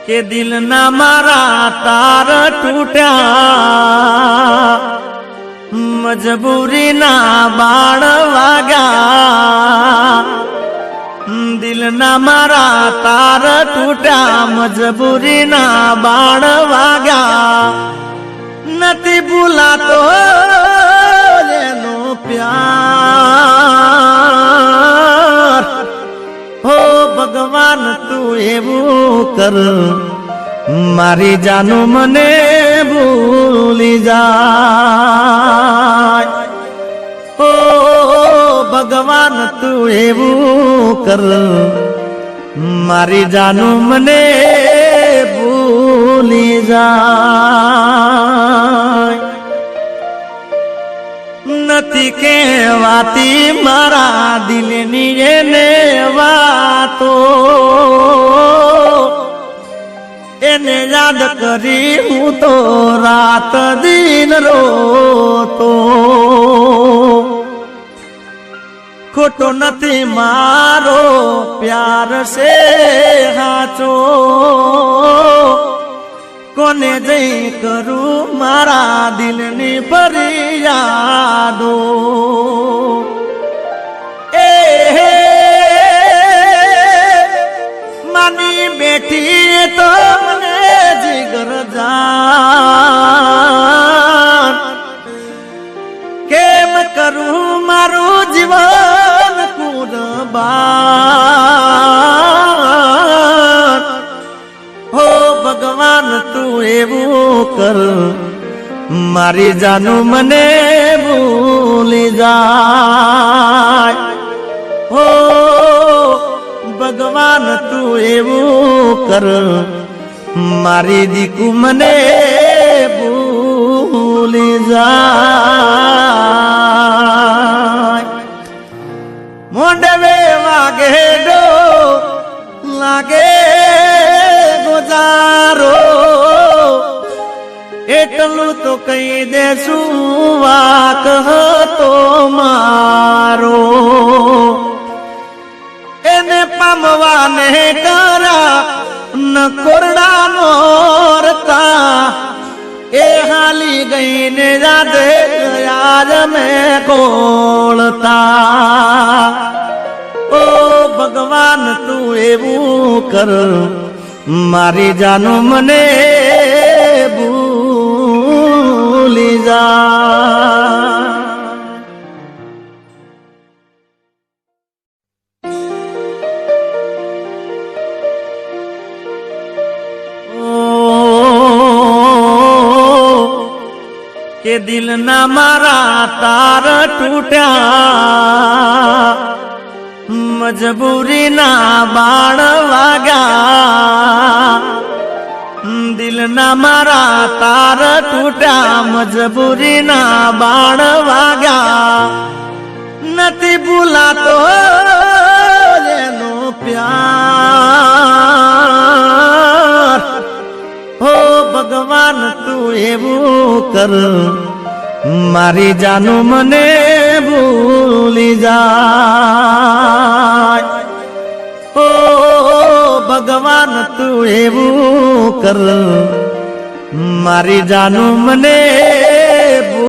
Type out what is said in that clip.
કે દિલના મારા તાર તૂટ્યા, મજબૂરીના બાણ વાગ્યા. દિલના મારા તાર તૂટ્યા, મજબૂરીના બાણ વાગ્યા. નથી ભૂલાતો એનો પ્યાર. હો ભગવાન તું એવું કર, મારી જાનું મને ભૂલી જાય. ઓ ભગવાન તું એવું કર, મારી જાનું મને ભૂલી જાય. નથી કહેવાતી મારા દિલની એને વાતો, એને યાદ કરી હું તો રાત દિન રોતો. ખોટો નથી મારો પ્યાર છે હાચો, કોને જઈ કરું મારા દિલની ફરિયાદો. એ માની બેઠી તો મને જીગર જાન, કેમ કરું મારું જીવન કુરબાન. હો ભગવાન તું એવું કર, મારી જાનું મને ભૂલી જાય. હો ભગવાન તું એવું કર, મારી દીકુ મને ભૂલી જાય. મોંડવે વાગે ડો લાગે ગોજારો, એટલું તો કહી દેશું વાક હતો મારો. એને પામવાને કરા ન કોરડા નોરતા, એ હાલી ગઈને જાદે યાદ મેં કોળતા. ઓ ભગવાન તું એવું કર, મારી જાનું મને ભૂલી જા. કે દિલના મારા તાર તૂટ્યા, મજબૂરીના બાણ વાગ્યા. દિલના મારા તાર તૂટ્યા, મજબૂરીના બાણ વાગ્યા. નથી ભૂલાતો એનો પ્યાર. હો ભગવાન તું એવું કર, મારી જાનું મને ભૂલી જાય. ઓ ભગવાન તું એવું કર, મારી જાનું મને